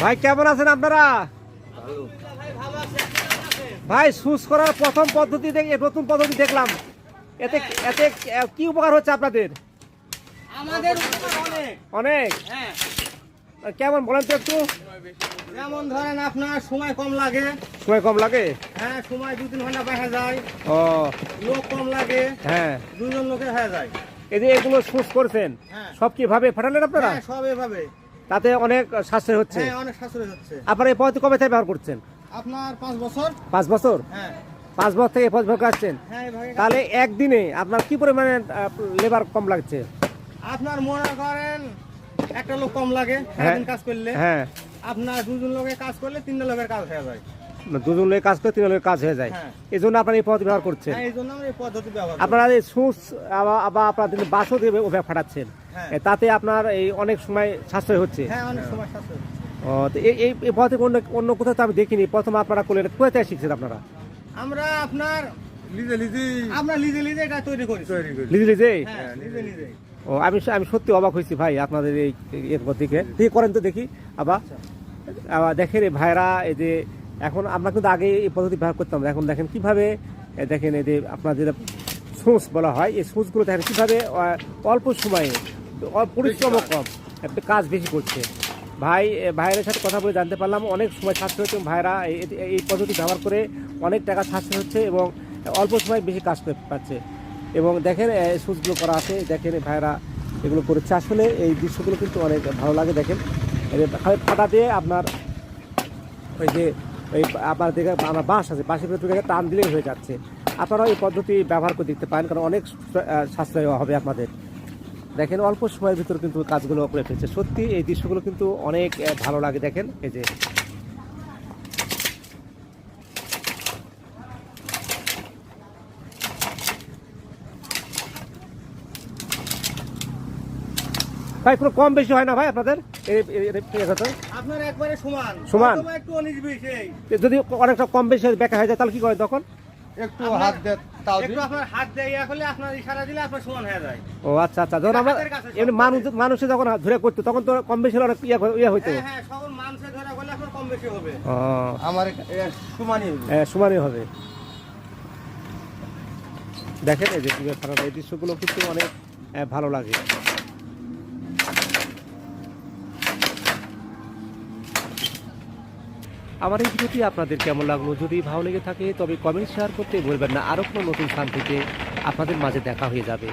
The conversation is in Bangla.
ভাই কেমন আছেন আপনারা? ভাই সুস করার প্রথম পদ্ধতি নতুন পদ্ধতি দেখলাম, এতে এতে কি উপকার হচ্ছে আপনাদের? আমাদের অনেক অনেক। হ্যাঁ, কেমন বলেন তো একটু। যেমন ধরেন আপনার সময় কম লাগে। সময় কম লাগে? হ্যাঁ, সময় 2-3 ঘন্টা দেখা যায়। ও লোক কম লাগে। হ্যাঁ, 2 জন লোকে হয়ে যায়। এই যে এগুলো সুস করছেন, হ্যাঁ। সব কিভাবে ফাটালেন আপনারা? হ্যাঁ, সব এভাবে। তাতে অনেক সাশ্রয় হচ্ছে। হ্যাঁ, অনেক সাশ্রয় হচ্ছে। আপনারা এই পদ্ধতি কবে থেকে ব্যবহার করছেন? আপনার 5 বছর। 5 বছর? হ্যাঁ 5 বছর থেকে এই পদ্ধতি ব্যবহার করছেন। হ্যাঁ, এভাবে তাহলে একদিনে আপনার কি পরিমাণে লেবার কম লাগছে? আপনার মনে করেন একটা লোক কম লাগে হ্যাঁ। সারাদিন কাজ করলে। হ্যাঁ, আপনার 2 জন লোকের কাজ করলে 3 জন লোকের কাজ হয়ে যায়। দুজন লোক কাজ করে 3 লোকের কাজ হয়ে যায়। হ্যাঁ। এই জন্য আপনারা এই পদ্ধতি ব্যবহার করছেন। হ্যাঁ, এই জন্য আমরা এই পদ্ধতি ব্যবহার করি। আপনারা এই সুস আবার আপনাদের বাসও দিয়ে ওভাবে ফাটাচ্ছেন, হ্যাঁ। তাতে আপনার এই অনেক সময় সাশ্রয় হচ্ছে। হ্যাঁ, অনেক সময় সাশ্রয় হচ্ছে। ও, তো এই পদ্ধতি অন্য কোথাও তো আমি দেখিনি, প্রথম আপনারা করলেন, কোথা থেকে শিখছেন আপনারা? আমরা আপনার নিজে নিজে এটা তৈরি করি। নিজে নিজে? হ্যাঁ, নিজে নিজে। ও, আমি সত্যি অবাক হয়েছি ভাই আপনাদের এই এর দিকে করেন তো দেখি। আবার দেখেন এই ভাইরা, এই যে এখন আমরা কিন্তু আগে এই পদ্ধতি ব্যবহার করতাম, এখন দেখেন কিভাবে দেখেন এই যে আপনার যেটা সুচ বলা হয়, এই সুচগুলো দেখেন কিভাবে অল্প সময়ে পরিশ্রম কম কাজ বেশি করছে। ভাইয়ের সাথে কথা বলে জানতে পারলাম অনেক সময় সাশ্রয় হচ্ছে, ভাইরা এই পদ্ধতি ব্যবহার করে অনেক টাকা সাশ্রয় হচ্ছে এবং অল্প সময় বেশি কাজ করতে পারছে। এবং দেখেন সুচগুলো করা আছে, দেখেন ভাইরা এগুলো করেছে। আসলে এই দৃশ্যগুলো কিন্তু অনেক ভালো লাগে। দেখেন ফাটা দিয়ে আপনার ওই যে ওই আপনার দেখে আমার বাঁশ আছে, বাঁশের ভেতরে টান দিলেই হয়ে যাচ্ছে। আপনারাও এই পদ্ধতি ব্যবহার করে দেখতে পারেন, কারণ অনেক সাশ্রয় হবে আপনাদের। দেখেন অল্প সময়ের ভিতরে কিন্তু কাজগুলো করে ফেলছে। সত্যি এই দৃশ্যগুলো কিন্তু অনেক ভালো লাগে। দেখেন এই যে ভাই, কোনো কম বেশি হয় না ভাই আপনাদের? আপনার একবারে সমান সমান? অথবা একটু 19 20 এই। যদি অনেকটা কম বেশি বেঁকা হয়ে যায় তাহলে কি করেন তখন? একটু হাত দেয়, তাও একটু আপনার হাত দেয় ইয়া করলে আপনার ইশারা দিলে আপনার সমান হয়ে যায়। ও আচ্ছা আচ্ছা, যখন আমরা এমনি মানুষে যখন ধরে করতো তখন তো কম বেশি অনেক ইয়ে হইতো। হ্যাঁ হ্যাঁ, সকল মানুষে ধরে করলে আপনার কম বেশি হবে। ও, আমার সমানই হবে। সমানই হবে। দেখেন এই যে এই দৃশ্যগুলো কিন্তু অনেক ভালো লাগে। আমার এই ভিডিওটি আপনাদের কেমন লাগলো? যদি ভালো লেগে থাকে তবে কমেন্ট শেয়ার করতে ভুলবেন না। আরও কোনো নতুন স্থান থেকে আপনাদের মাঝে দেখা হয়ে যাবে।